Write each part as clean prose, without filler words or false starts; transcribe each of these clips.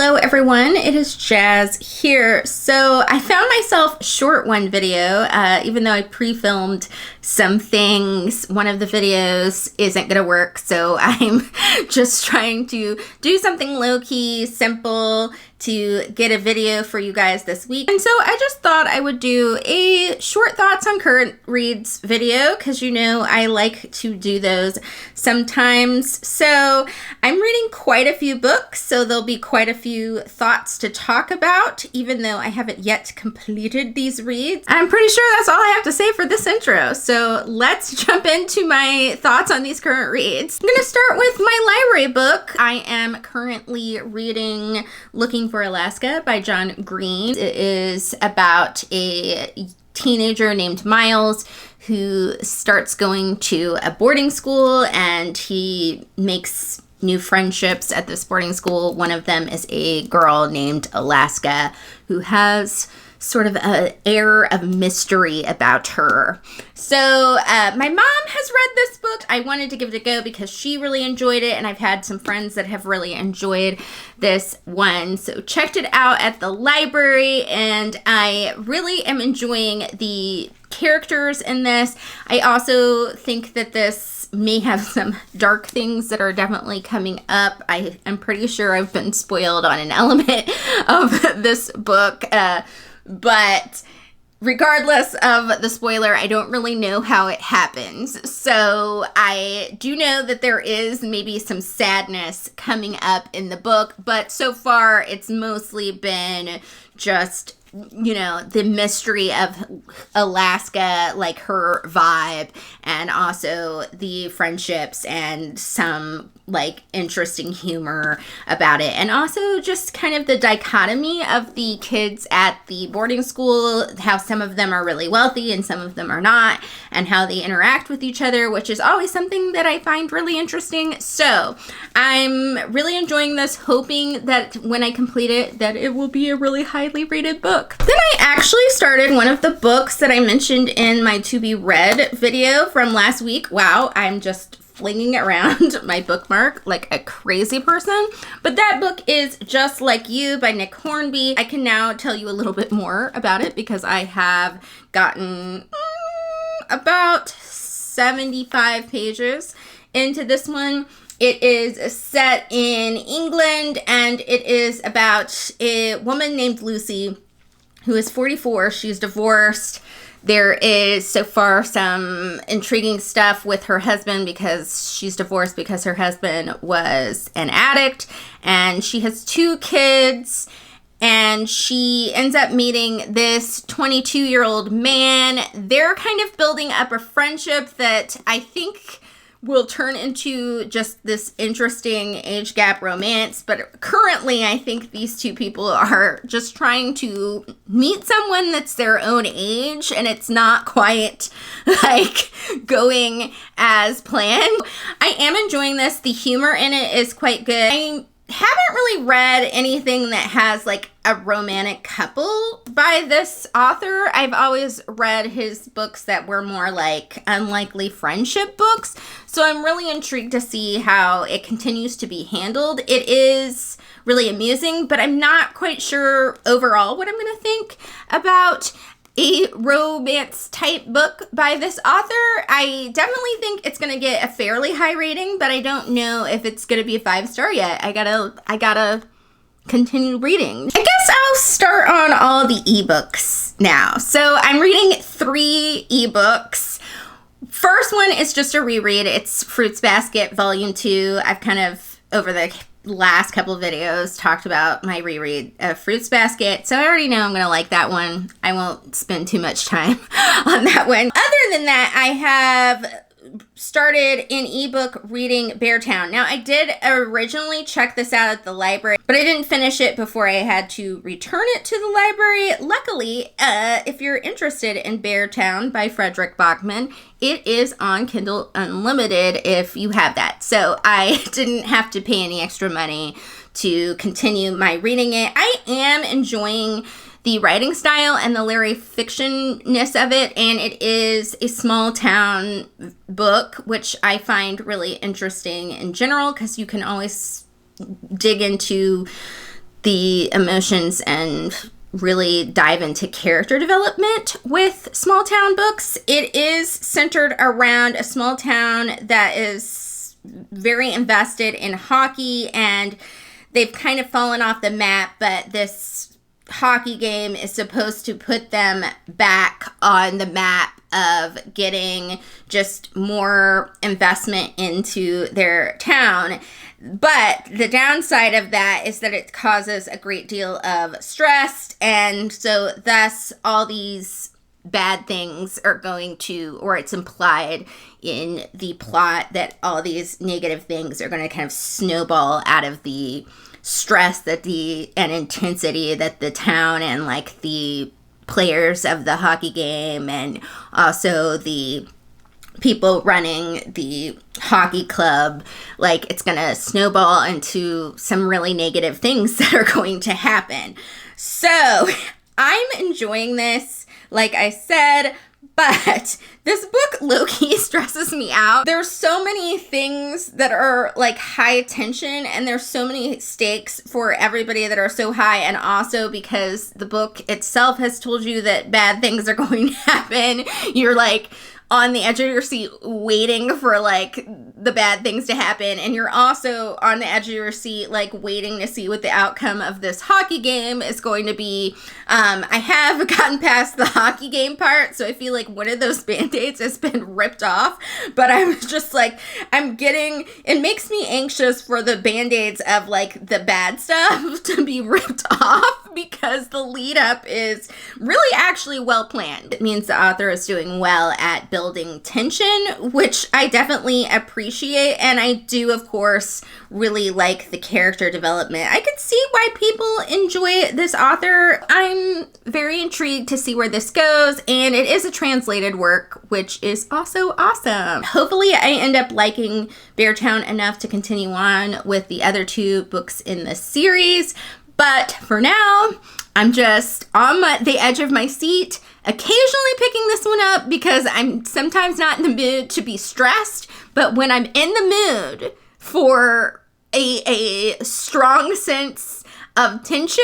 Hello everyone, it is Jazz here. So I found myself short one video, even though I pre-filmed some things. One of the videos isn't gonna work, so I'm just trying to do something low-key, simple, to get a video for you guys this week. And so I just thought I would do a short thoughts on current reads video, because you know I like to do those sometimes. So I'm reading quite a few books, so there'll be quite a few thoughts to talk about, even though I haven't yet completed these reads. I'm pretty sure that's all I have to say for this intro. So let's jump into my thoughts on these current reads. I'm gonna start with my library book. I am currently reading Looking for Alaska by John Green. It is about a teenager named Miles who starts going to a boarding school, and he makes new friendships at this boarding school. One of them is a girl named Alaska who has sort of an air of mystery about her. So my mom has read this book. I wanted to give it a go because she really enjoyed it, and I've had some friends that have really enjoyed this one. So checked it out at the library, and I really am enjoying the characters in this. I also think that this may have some dark things that are definitely coming up. I'm pretty sure I've been spoiled on an element of this book, but regardless of the spoiler, I don't really know how it happens. So I do know that there is maybe some sadness coming up in the book, but so far it's mostly been just, you know, the mystery of Alaska, like her vibe, and also the friendships and some like interesting humor about it, and also just kind of the dichotomy of the kids at the boarding school, how some of them are really wealthy and some of them are not, and how they interact with each other, which is always something that I find really interesting. So I'm really enjoying this, hoping that when I complete it that it will be a really highly rated book. Then I actually started one of the books that I mentioned in my to be read video from last week. Wow, I'm just flinging around my bookmark like a crazy person. But that book is Just Like You by Nick Hornby. I can now tell you a little bit more about it because I have gotten about 75 pages into this one. It is set in England, and it is about a woman named Lucy who is 44. She's divorced. There is so far some intriguing stuff with her husband because she's divorced because her husband was an addict, and she has 2 kids, and she ends up meeting this 22-year-old man. They're kind of building up a friendship that I think will turn into just this interesting age gap romance. But currently, I think these 2 people are just trying to meet someone that's their own age, and it's not quite like going as planned. I am enjoying this. The humor in it is quite good. I haven't really read anything that has like a romantic couple by this author. I've always read his books that were more like unlikely friendship books. So I'm really intrigued to see how it continues to be handled. It is really amusing, but I'm not quite sure overall what I'm going to think about a romance type book by this author. I definitely think it's gonna get a fairly high rating, but I don't know if it's gonna be a 5-star yet. I gotta continue reading. I guess I'll start on all the ebooks now. So I'm reading 3 ebooks. First one is just a reread. It's Fruits Basket Volume 2. I've kind of, over the last couple of videos, talked about my reread of Fruits Basket, so I already know I'm gonna like that one. I won't spend too much time on that one. Other than that, I have started in ebook reading Beartown. Now, I did originally check this out at the library, but I didn't finish it before I had to return it to the library. Luckily, if you're interested in Beartown by Frederick Bachman, it is on Kindle Unlimited if you have that. So I didn't have to pay any extra money to continue my reading it. I am enjoying the writing style and the literary fictionness of it, and it is a small town book, which I find really interesting in general because you can always dig into the emotions and really dive into character development with small town books. It is centered around a small town that is very invested in hockey, and they've kind of fallen off the map, but this hockey game is supposed to put them back on the map of getting just more investment into their town. But the downside of that is that it causes a great deal of stress, and so thus all these bad things are going to, or it's implied in the plot that all these negative things are going to kind of snowball out of the stress and intensity that the town and like the players of the hockey game and also the people running the hockey club, like it's gonna snowball into some really negative things that are going to happen. So I'm enjoying this, like I said, but this book low-key stresses me out. There's so many things that are like high tension, and there's so many stakes for everybody that are so high, and also because the book itself has told you that bad things are going to happen, you're like on the edge of your seat waiting for like the bad things to happen, and you're also on the edge of your seat like waiting to see what the outcome of this hockey game is going to be. I have gotten past the hockey game part, so I feel like one of those band-aids has been ripped off, but I was just like, it makes me anxious for the band-aids of like the bad stuff to be ripped off, because the lead up is really actually well planned. It means the author is doing well at building tension, which I definitely appreciate, and I do of course really like the character development. I could see why people enjoy this author. I'm very intrigued to see where this goes, and it is a translated work, which is also awesome. Hopefully I end up liking Beartown enough to continue on with the other two books in the series, but for now I'm just on the edge of my seat, occasionally picking this one up because I'm sometimes not in the mood to be stressed, but when I'm in the mood for a strong sense of tension,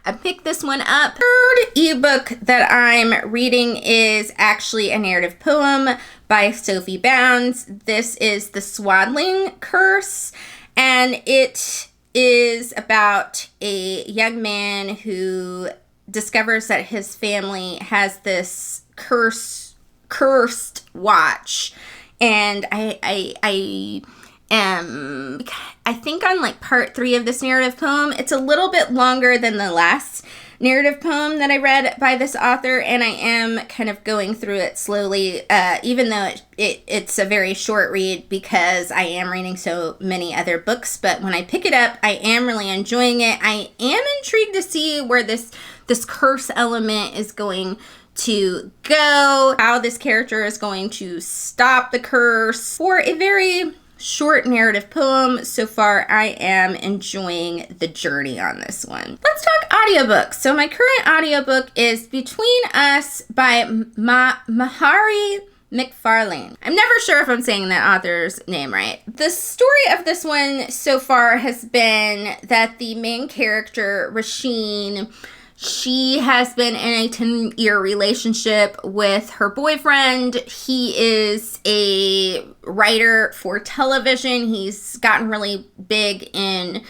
I picked this one up. Third ebook that I'm reading is actually a narrative poem by Sophie Bounds. This is The Swaddling Curse, and it is about a young man who discovers that his family has this cursed watch, and I think on like part 3 of this narrative poem. It's a little bit longer than the last narrative poem that I read by this author, and I am kind of going through it slowly, even though it's a very short read because I am reading so many other books. But when I pick it up, I am really enjoying it. I am intrigued to see where this curse element is going to go, how this character is going to stop the curse. For a very short narrative poem, so far I am enjoying the journey on this one. Let's talk audiobooks. So my current audiobook is Between Us by Mahari McFarlane. I'm never sure if I'm saying that author's name right. The story of this one so far has been that the main character, Rasheen, she has been in a 10-year relationship with her boyfriend. He is a writer for television. He's gotten really big in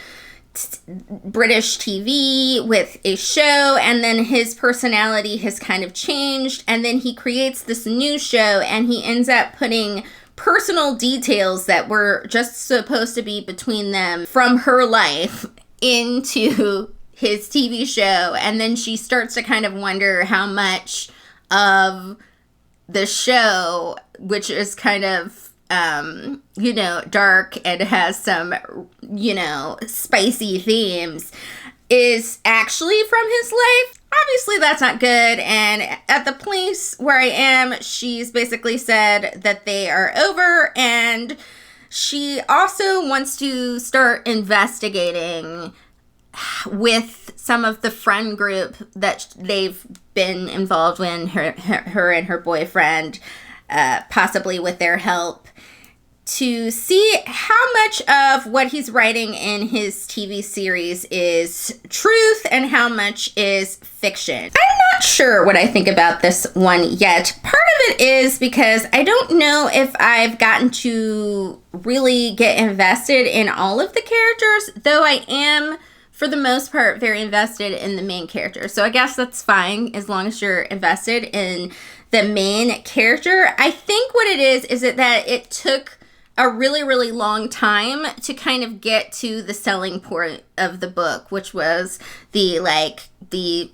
British TV with a show, and then his personality has kind of changed, and then he creates this new show, and he ends up putting personal details that were just supposed to be between them from her life into his TV show, and then she starts to kind of wonder how much of the show, which is kind of, dark and has some, spicy themes, is actually from his life. Obviously, that's not good, and at the place where I am, she's basically said that they are over, and she also wants to start investigating with some of the friend group that they've been involved in, her and her boyfriend, possibly with their help, to see how much of what he's writing in his TV series is truth and how much is fiction. I'm not sure what I think about this one yet. Part of it is because I don't know if I've gotten to really get invested in all of the characters, though I am, for the most part, very invested in the main character. So I guess that's fine as long as you're invested in the main character. I think what it is that it took a really, really long time to kind of get to the selling point of the book, which was the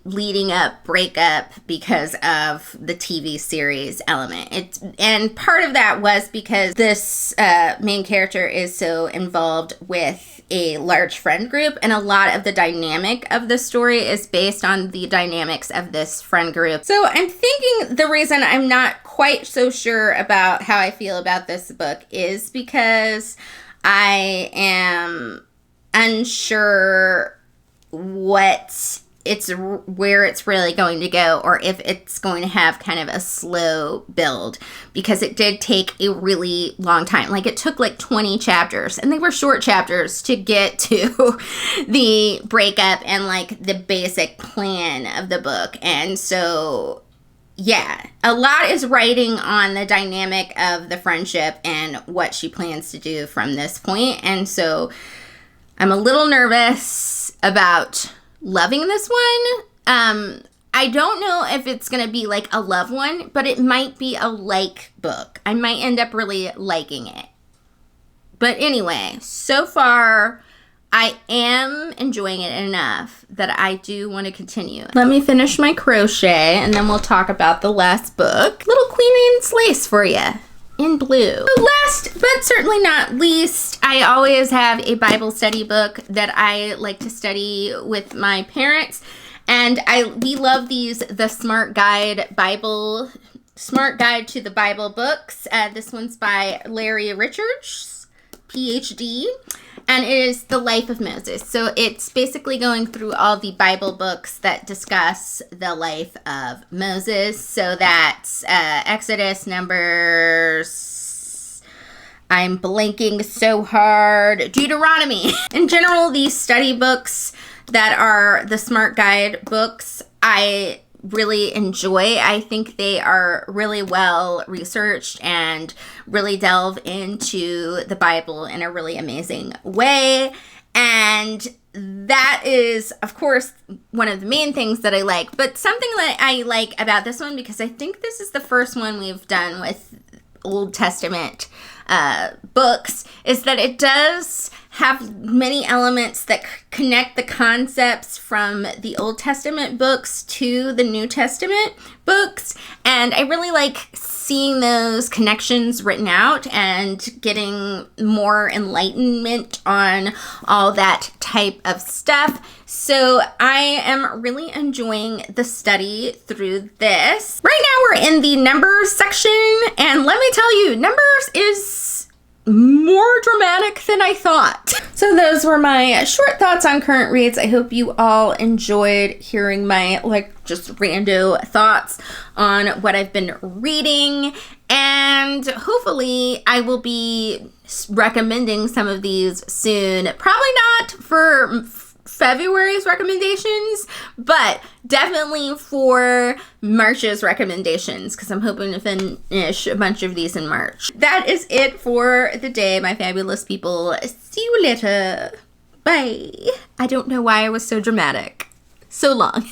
leading up breakup because of the TV series element. And part of that was because this main character is so involved with a large friend group, and a lot of the dynamic of the story is based on the dynamics of this friend group. So I'm thinking the reason I'm not quite so sure about how I feel about this book is because I am unsure where it's really going to go, or if it's going to have kind of a slow build, because it did take a really long time. Like, it took like 20 chapters, and they were short chapters to get to the breakup and like the basic plan of the book. And so yeah, a lot is writing on the dynamic of the friendship and what she plans to do from this point. And so I'm a little nervous about loving this one. I don't know if it's going to be like a love one, but it might be a like book. I might end up really liking it. But anyway, so far I am enjoying it enough that I do want to continue. Let me finish my crochet and then we'll talk about the last book. Little Queen Anne's Lace for you in blue. Last but certainly not least, I always have a Bible study book that I like to study with my parents. And we love these, the Smart Guide to the Bible books. This one's by Larry Richards, PhD. And it is The Life of Moses. So it's basically going through all the Bible books that discuss the life of Moses. So that's Exodus, Numbers, I'm blanking so hard, Deuteronomy. In general, these study books that are the Smart Guide books, I really enjoy. I think they are really well researched and really delve into the Bible in a really amazing way. And that is, of course, one of the main things that I like. But something that I like about this one, because I think this is the first one we've done with Old Testament books, is that it does have many elements that connect the concepts from the Old Testament books to the New Testament books. And I really like seeing those connections written out and getting more enlightenment on all that type of stuff. So I am really enjoying the study through this. Right now we're in the Numbers section, and let me tell you, Numbers is more dramatic than I thought. So those were my short thoughts on current reads. I hope you all enjoyed hearing my just rando thoughts on what I've been reading, and hopefully I will be recommending some of these soon. Probably not for February's recommendations, but definitely for March's recommendations, because I'm hoping to finish a bunch of these in March. That is it for the day, my fabulous people. See you later. Bye. I don't know why I was so dramatic. So long.